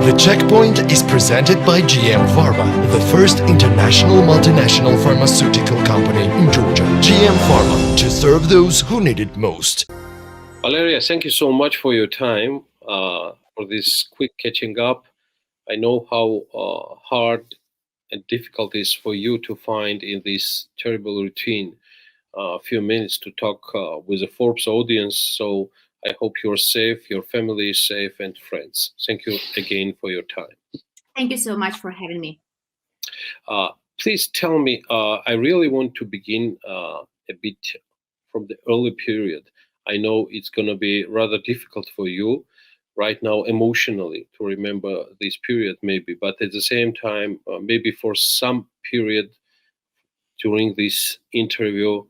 The Checkpoint is presented by GM Pharma, the first international multinational pharmaceutical company in Georgia. GM Pharma, to serve those who need it most. Valeriya, thank you so much for your time, for this quick catching up. I know how hard and difficult it is for you to find in this terrible routine a few minutes to talk with a Forbes audience. So I hope you're safe, your family is safe, and friends. Thank you again for your time. Thank you so much for having me. Please tell me, I really want to begin a bit from the early period. I know it's going to be rather difficult for you right now emotionally to remember this period maybe, but at the same time, maybe for some period during this interview,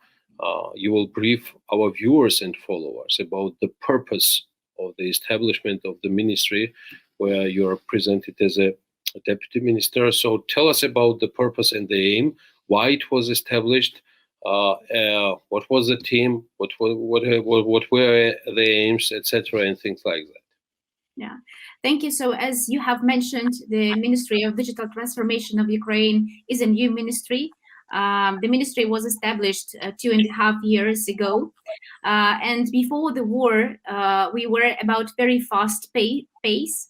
you will brief our viewers and followers about the purpose of the establishment of the ministry where you are presented as a deputy minister. So tell us about the purpose and the aim, why it was established, what was the team, what were the aims, etc., and things like that. Yeah, thank you. So as you have mentioned, the Ministry of Digital Transformation of Ukraine is a new ministry. The ministry was established 2.5 years ago. And before the war, we were about very fast pace.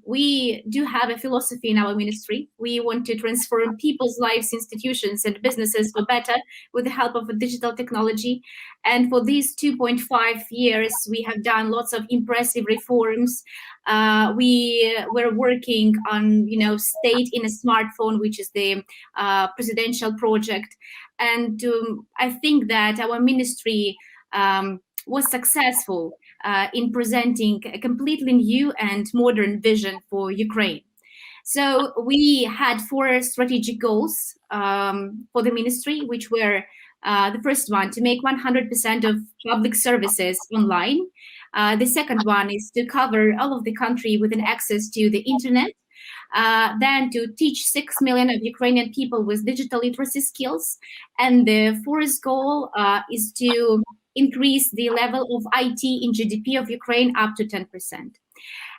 We do have a philosophy in our ministry. We want to transform people's lives, institutions, and businesses for better with the help of digital technology. And for these 2.5 years, we have done lots of impressive reforms. We were working on, state in a smartphone, which is the presidential project. And I think that our ministry was successful in presenting a completely new and modern vision for Ukraine. So we had 4 strategic goals for the ministry, which were the first one, to make 100% of public services online. The second one is to cover all of the country with an access to the internet. Then to teach 6 million of Ukrainian people with digital literacy skills. And the fourth goal is to increase the level of IT in GDP of Ukraine up to 10%.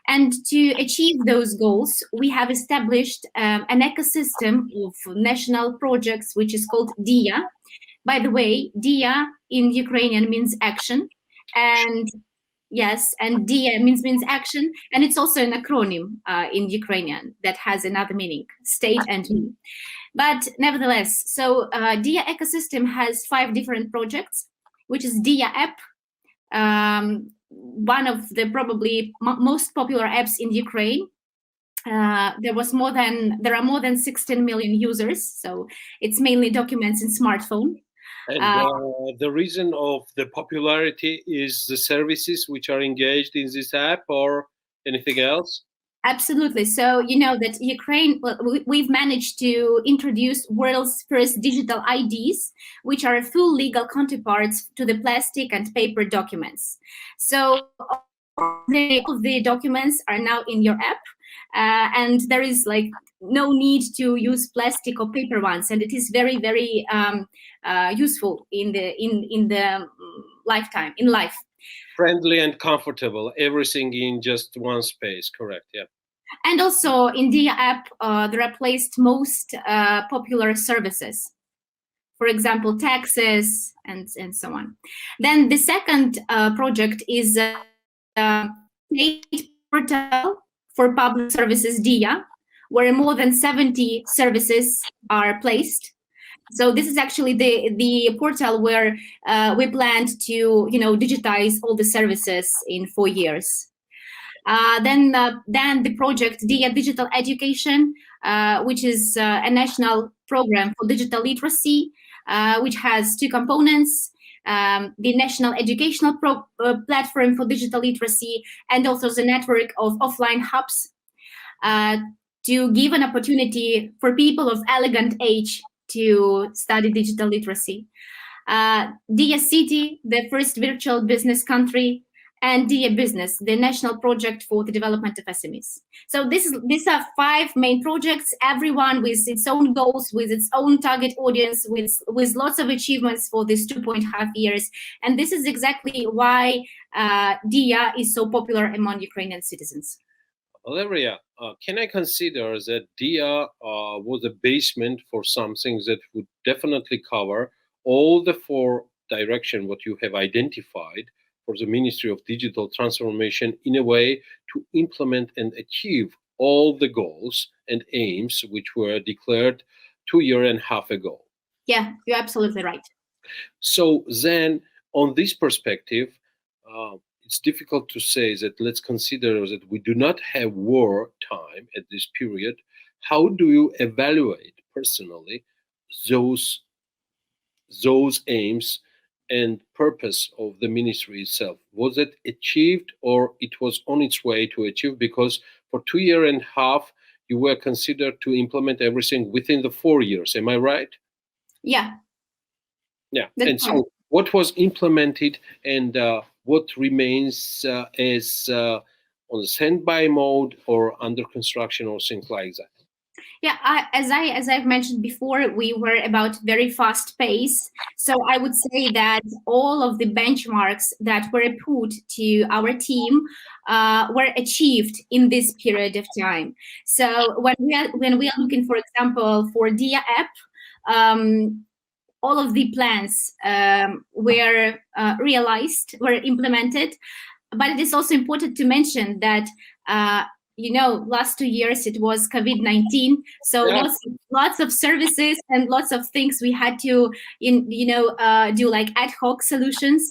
And to achieve those goals, we have established an ecosystem of national projects, which is called DIA. By the way, DIA in Ukrainian means action. And yes, and DIA means action. And it's also an acronym in Ukrainian that has another meaning, state and me. But nevertheless, so DIA ecosystem has 5 different projects, which is DIA app, one of the probably most popular apps in Ukraine. There are more than 16 million users, so it's mainly documents in smartphone. And the reason of the popularity is the services which are engaged in this app, or anything else? Absolutely. So you know that Ukraine, we've managed to introduce world's first digital IDs, which are full legal counterparts to the plastic and paper documents. So all of the documents are now in your app, and there is no need to use plastic or paper ones, and it is very, very useful in the lifetime, in life. Friendly and comfortable, everything in just one space, correct? Yeah. And also in the app, there are placed most popular services, for example, taxes and so on. Then the second project is a state portal for public services, DIA, where more than 70 services are placed. So this is actually the portal where we planned to digitize all the services in 4 years. Then the project DIA Digital Education, which is a national program for digital literacy, which has 2 components: the National Educational Platform for Digital Literacy, and also the network of offline hubs to give an opportunity for people of elegant age to study digital literacy. DIA City, the first virtual business country, and DIA Business, the national project for the development of SMEs. So these are 5 main projects, everyone with its own goals, with its own target audience, with lots of achievements for these 2.5 years. And this is exactly why DIA is so popular among Ukrainian citizens. Valeria, can I consider that DIA was a basement for something that would definitely cover all the four direction what you have identified for the Ministry of Digital Transformation in a way to implement and achieve all the goals and aims which were declared 2.5 years ago? Yeah, you're absolutely right. So then, on this perspective, it's difficult to say that let's consider that we do not have war time at this period. How do you evaluate personally those those aims and purpose of the ministry itself? Was it achieved or it was on its way to achieve? Because for 2.5 years you were considered to implement everything within the 4 years. Am I right? Yeah, Yeah. that's And right. so, what was implemented and what remains as on the standby mode or under construction or things like that? Yeah, as I've mentioned before, we were about very fast pace. So I would say that all of the benchmarks that were put to our team were achieved in this period of time. So when we are looking, for example, for DIA app, all of the plans were realized, were implemented. But it is also important to mention that last 2 years it was COVID-19, so Yeah. lots of services and lots of things we had to do, like ad hoc solutions.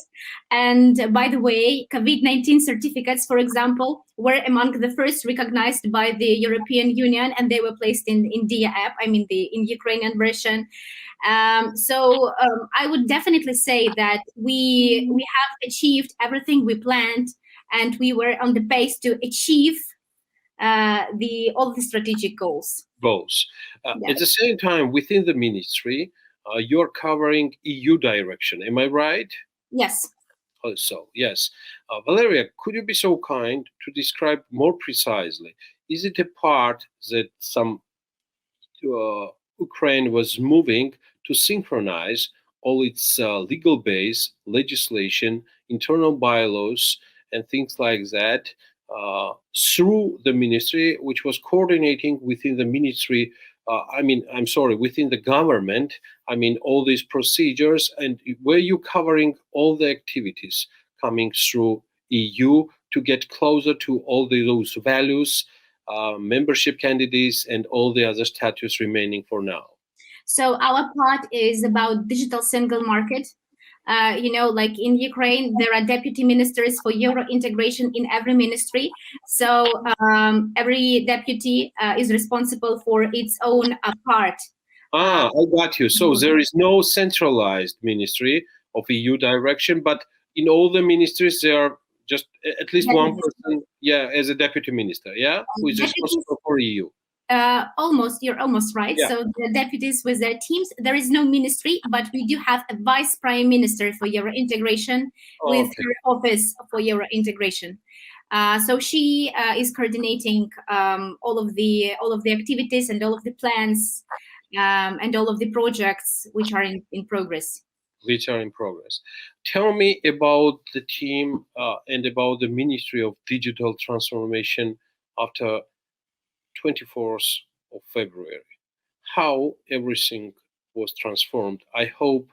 And by the way, COVID-19 certificates, for example, were among the first recognized by the European Union, and they were placed in DIA app, I mean in Ukrainian version. I would definitely say that we have achieved everything we planned, and we were on the pace to achieve all the strategic goals. Both. At the Yes. same time, within the ministry, you're covering EU direction. Am I right? Yes. Also, yes. Valeria, could you be so kind to describe more precisely? Is it a part that some Ukraine was moving to synchronize all its legal base, legislation, internal bylaws, and things like that through the ministry, which was coordinating within the ministry. I'm sorry, within the government. I mean, all these procedures, and were you covering all the activities coming through EU to get closer to all those values, membership candidates, and all the other status remaining for now? So our part is about digital single market. Like in Ukraine, there are deputy ministers for Euro integration in every ministry. So every deputy is responsible for its own part. I got you. So there is no centralized ministry of EU direction, but in all the ministries there are just at least one person, yeah, as a deputy minister, yeah, who is responsible for EU. You're almost right. Yeah. So the deputies with their teams, there is no ministry, but we do have a vice prime minister for Euro integration with her office for Euro integration. So she is coordinating all of the activities and all of the plans and all of the projects which are in progress. Which are in progress. Tell me about the team and about the Ministry of Digital Transformation after 24th of February. How everything was transformed. I hope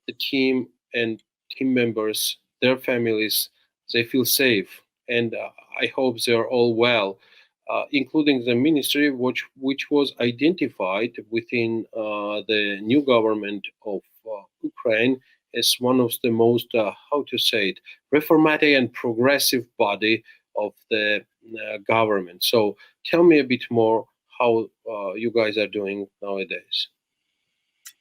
the team and team members, their families, they feel safe, and I hope they are all well, including the ministry, which was identified within the new government of Ukraine as one of the most, how to say it, reformatic and progressive body of the government. So tell me a bit more how you guys are doing nowadays.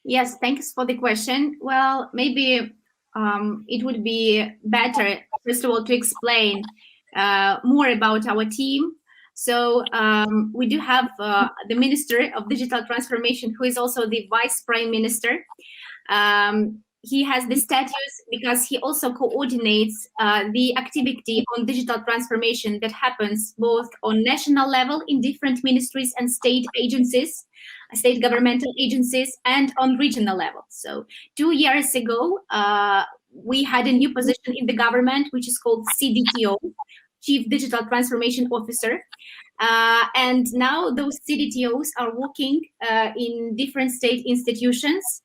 Yes, thanks for the question. Well, maybe it would be better, first of all, to explain more about our team. So we do have the Minister of Digital Transformation, who is also the Vice Prime Minister. He has the status because he also coordinates the activity on digital transformation that happens both on national level in different ministries and state agencies, state governmental agencies, and on regional level. So 2 years ago, we had a new position in the government, which is called CDTO, Chief Digital Transformation Officer. And now those CDTOs are working in different state institutions.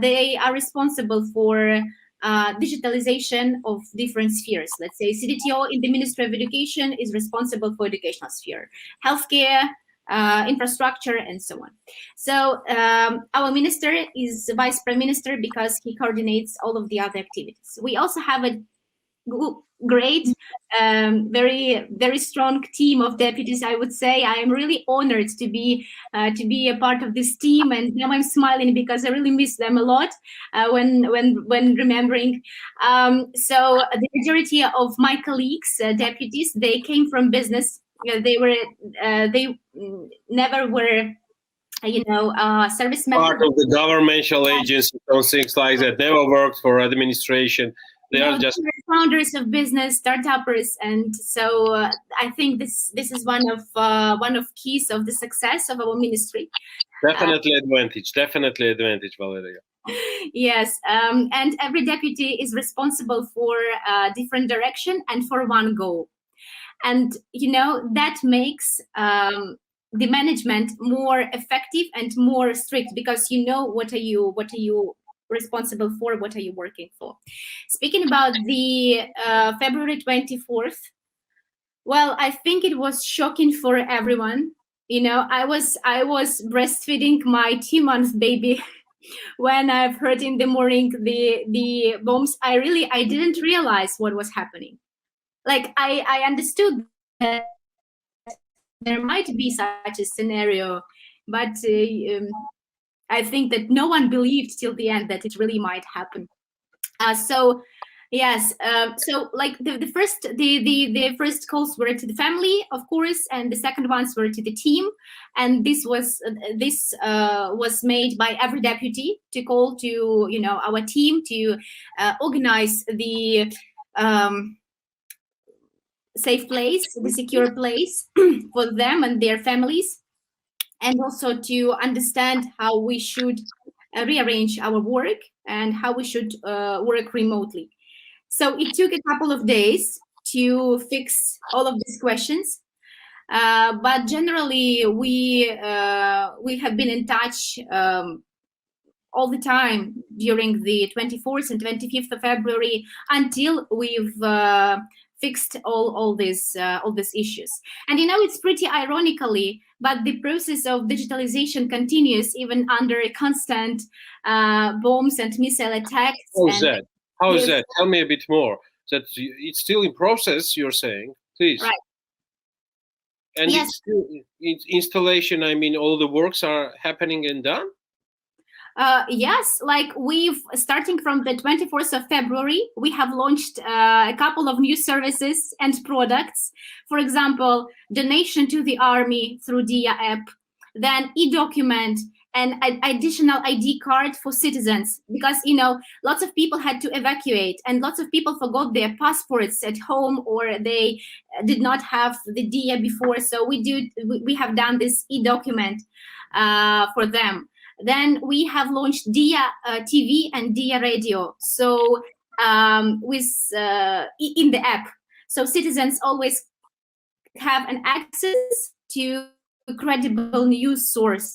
They are responsible for digitalization of different spheres. Let's say CDTO in the Ministry of Education is responsible for educational sphere, healthcare, infrastructure, and so on. So our minister is Vice Prime Minister because he coordinates all of the other activities. We also have a great, very strong team of deputies. I would say I am really honored to be a part of this team, and now I'm smiling because I really miss them a lot when remembering. So the majority of my colleagues, deputies, they came from business. They never were, service members. Part of the governmental agencies and things like that. Never worked for administration. They are just founders of business, startuppers, and so I think this is one of keys of the success of our ministry. Definitely advantage, Valeriya. Yes, and every deputy is responsible for a different direction and for one goal, and that makes the management more effective and more strict, because what are you responsible for, what are you working for. Speaking about the February 24th, well, I think it was shocking for everyone. I was breastfeeding my 2-month baby when I've heard in the morning the bombs. I didn't realize what was happening. Like I understood that there might be such a scenario, but I think that no one believed till the end that it really might happen. So yes, so like the first calls were to the family, of course, and the second ones were to the team, and this was made by every deputy to call to our team to organize the safe place, the secure place for them and their families, and also to understand how we should rearrange our work and how we should work remotely. So it took a couple of days to fix all of these questions, but generally we have been in touch all the time during the 24th and 25th of February until we've fixed all these issues. And it's pretty ironically, but the process of digitalization continues even under constant bombs and missile attacks. How is that? Tell me a bit more. That it's still in process, you're saying, please. Right. And yes. It's still installation. I mean, all the works are happening and done. Yes, like we've starting from the 24th of February, we have launched a couple of new services and products. For example, donation to the army through DIA app, then e-document, and an additional ID card for citizens, because lots of people had to evacuate and lots of people forgot their passports at home, or they did not have the DIA before. So we have done this e-document for them. Then we have launched DIA TV and DIA radio. So with in the app, so citizens always have an access to a credible news source.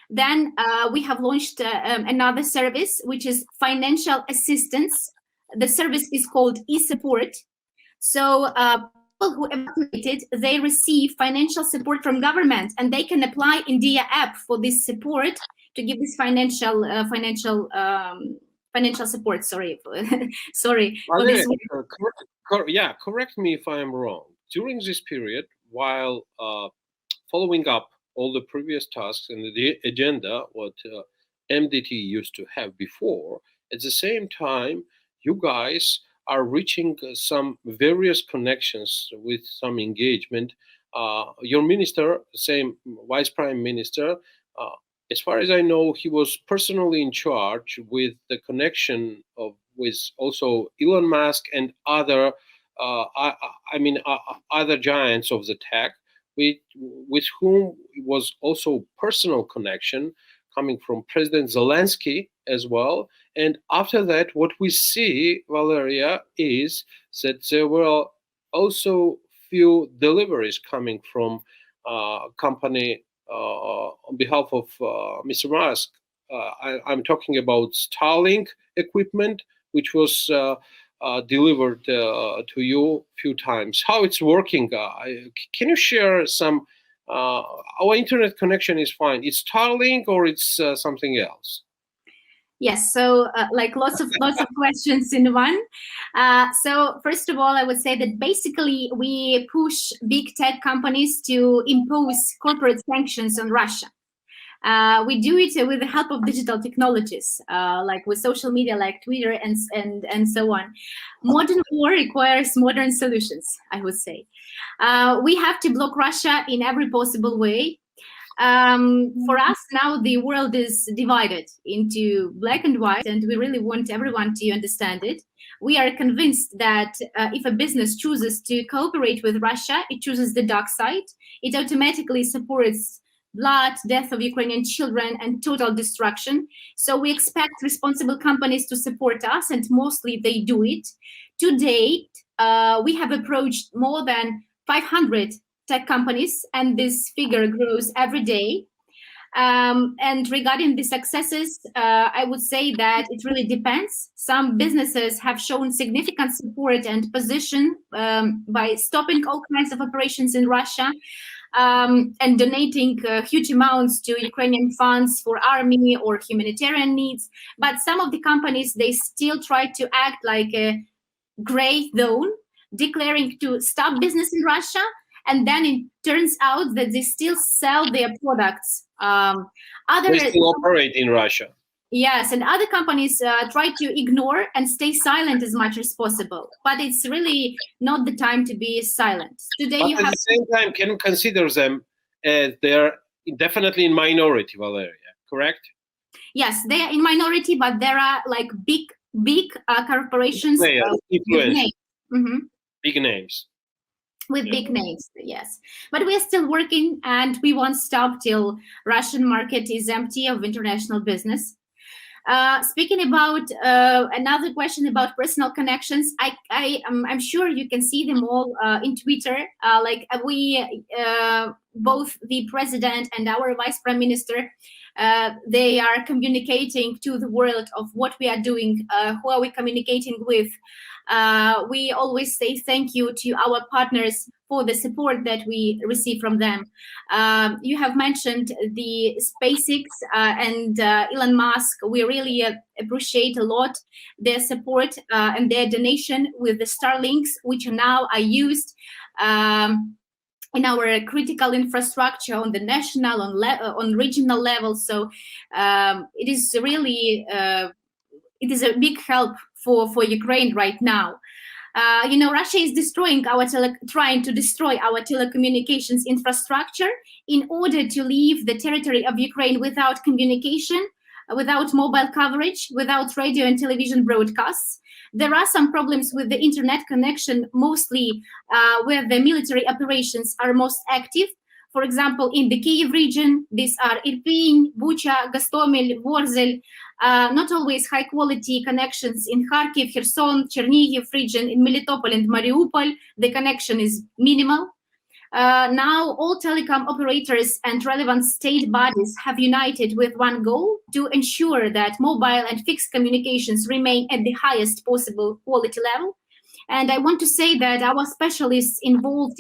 Then we have launched another service, which is financial assistance. The service is called e-support. So people who evacuated, they receive financial support from government, and they can apply in DIA app for this support to give this financial support. Sorry. Yeah, correct me if I'm wrong. During this period, while following up all the previous tasks and the agenda, what MDT used to have before, at the same time, you guys are reaching some various connections with some engagement. Your minister, same Vice Prime Minister, as far as I know, he was personally in charge with the connection with also Elon Musk and other, other giants of the tech, with whom was also personal connection coming from President Zelensky as well. And after that, what we see, Valeriya, is that there were also few deliveries coming from company on behalf of Mr. Musk. I'm talking about Starlink equipment, which was delivered to you a few times. How it's working? Can you share some? Our internet connection is fine. It's Starlink or it's something else? Yes, so like lots of questions in one. So first of all, I would say that basically we push big tech companies to impose corporate sanctions on Russia. We do it with the help of digital technologies, like with social media, like Twitter and so on. Modern war requires modern solutions, I would say. We have to block Russia in every possible way. For us now, the world is divided into black and white, and we really want everyone to understand it. We are convinced that if a business chooses to cooperate with Russia, it chooses the dark side. It automatically supports blood, death of Ukrainian children, and total destruction. So we expect responsible companies to support us, and mostly they do it. To date, we have approached more than 500 tech companies, and this figure grows every day. And regarding the successes, I would say that it really depends. Some businesses have shown significant support and position by stopping all kinds of operations in Russia and donating huge amounts to Ukrainian funds for army or humanitarian needs. But some of the companies, they still try to act like a gray zone, declaring to stop business in Russia, and then it turns out that they still sell their products. They still operate in Russia. Yes, and other companies try to ignore and stay silent as much as possible. But it's really not the time to be silent. Today, but you at have the same time, can you consider them as they're definitely in minority, Valeria, correct? Yes, they are in minority, but there are like big corporations Players, with names. Big names. With big names, yes. But we are still working, and we won't stop till Russian market is empty of international business. Speaking about another question about personal connections, I'm sure you can see them all in Twitter. We, both the president and our vice prime minister, they are communicating to the world of what we are doing, who are we communicating with. We always say thank you to our partners for the support that we receive from them. You have mentioned the SpaceX and Elon Musk. We really appreciate a lot their support and their donation with the Starlinks, which now are used in our critical infrastructure on the national, on regional level. So it is really it is a big help for Ukraine right now. Russia is trying to destroy our telecommunications infrastructure in order to leave the territory of Ukraine without communication, without mobile coverage, without radio and television broadcasts. There are some problems with the internet connection, mostly where the military operations are most active. For example, in the Kyiv region, these are Irpin, Bucha, Gostomel, Vorzel, not always high quality connections in Kharkiv, Kherson, Chernihiv region, in Melitopol and Mariupol, the connection is minimal. Now all telecom operators and relevant state bodies have united with one goal to ensure that mobile and fixed communications remain at the highest possible quality level. And I want to say that our specialists involved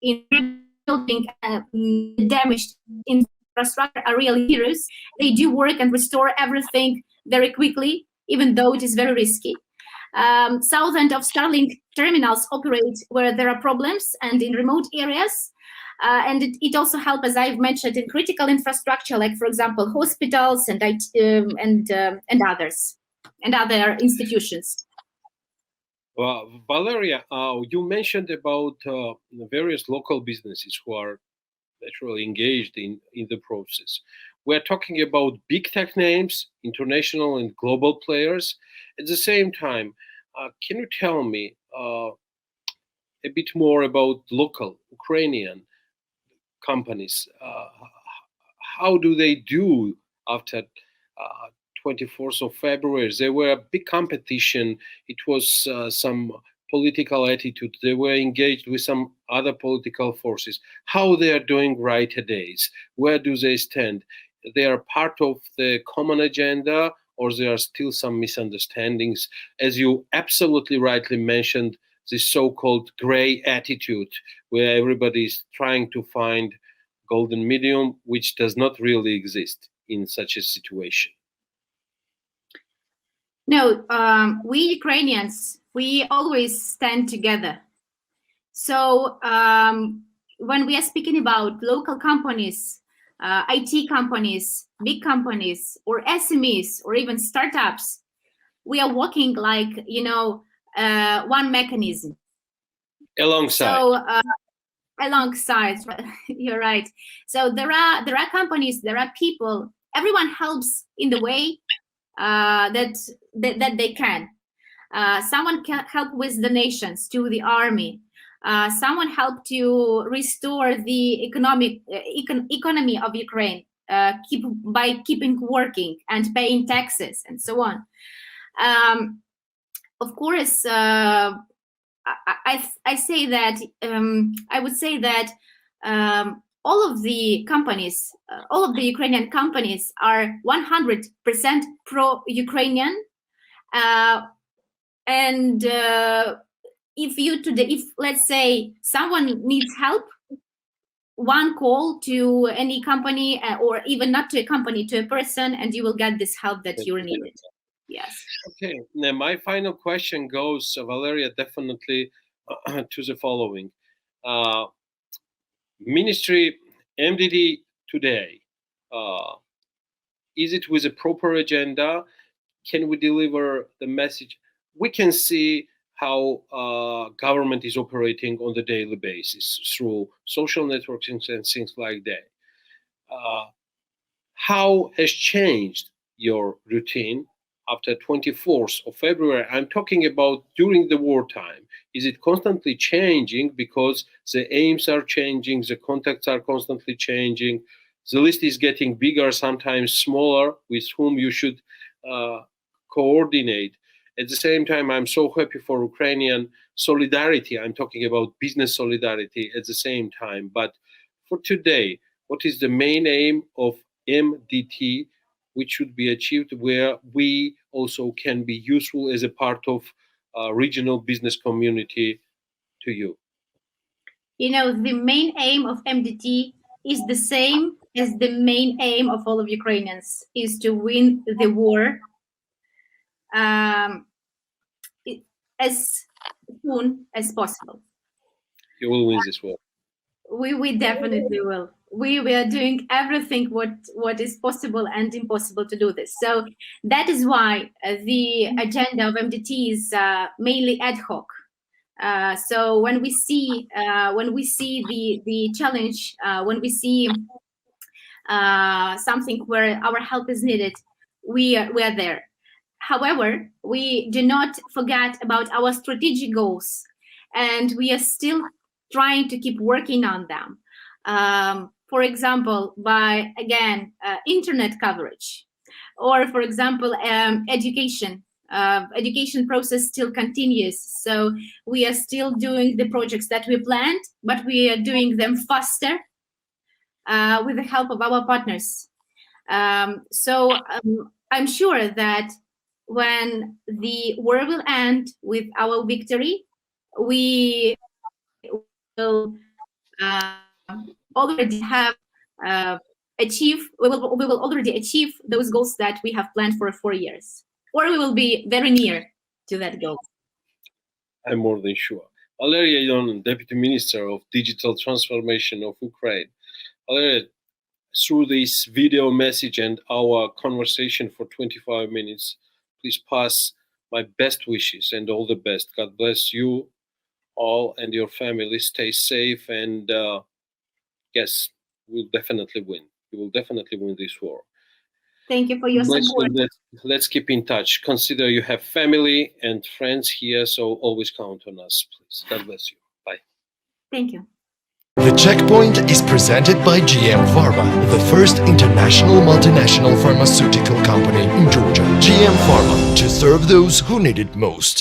in rebuilding damaged infrastructure are real heroes. They do work and restore everything very quickly, even though it is very risky. Thousands of Starlink terminals operate where there are problems and in remote areas. And it also helps, as I've mentioned, in critical infrastructure, like, for example, hospitals and others, and other institutions. Well, Valeria, you mentioned about various local businesses who are naturally engaged in the process. We're talking about big tech names, international and global players. At the same time, can you tell me a bit more about local Ukrainian companies? How do they do after 24th of February? There were a big competition. It was some political attitude. They were engaged with some other political forces. How they are doing right nowadays? Where do they stand? They are part of the common agenda, or there are still some misunderstandings? As you absolutely rightly mentioned, this so-called gray attitude, where everybody is trying to find golden medium, which does not really exist in such a situation. No, we Ukrainians, we always stand together. So when we are speaking about local companies, IT companies, big companies, or SMEs, or even startups, we are working like, one mechanism. Alongside. So alongside, you're right. So there are companies, there are people. Everyone helps in the way that they can. Someone can help with donations to the army. Someone help to restore the economy of Ukraine, by keeping working and paying taxes and so on. Of course, I say that I would say that all of the companies, all of the Ukrainian companies are 100% pro-Ukrainian, and if let's say someone needs help, one call to any company, or even not to a company, to a person, and you will get this help that you're needed. Yes. Okay. Now, my final question goes, Valeriya, definitely to the following. Ministry, MDT today, is it with a proper agenda? Can we deliver the message? We can see how government is operating on the daily basis through social networks and things like that. How has changed your routine after 24th of February? I'm talking about during the wartime. Is it constantly changing because the aims are changing, the contacts are constantly changing, the list is getting bigger, sometimes smaller, with whom you should coordinate? At the same time, I'm so happy for Ukrainian solidarity. I'm talking about business solidarity at the same time. But for today, what is the main aim of MDT, which should be achieved, where we also can be useful as a part of regional business community to you? The main aim of MDT is the same as the main aim of all of Ukrainians, is to win the war as soon as possible. You will win this war. We definitely will. We are doing everything what is possible and impossible to do this. So that is why the agenda of MDT is mainly ad hoc. So when we see the challenge, when we see something where our help is needed, we are there. However, we do not forget about our strategic goals, and we are still trying to keep working on them. For example, by, again, internet coverage, or for example, education. Education process still continues. So we are still doing the projects that we planned, but we are doing them faster with the help of our partners. So I'm sure that when the war will end with our victory, we will already have we will already achieve those goals that we have planned for 4 years, or we will be very near to that goal. I'm more than sure. Valeriya Ionan, Deputy Minister of Digital Transformation of Ukraine. Valeriya, through this video message and our conversation for 25 minutes, please pass my best wishes and all the best. God bless you all and your family. Stay safe, and yes, we'll definitely win. We will definitely win this war. Thank you for your support. Let's keep in touch. Consider you have family and friends here, so always count on us, please. God bless you. Bye. Thank you. The Checkpoint is presented by GM Pharma, the first international multinational pharmaceutical company in Georgia. GM Pharma, to serve those who need it most.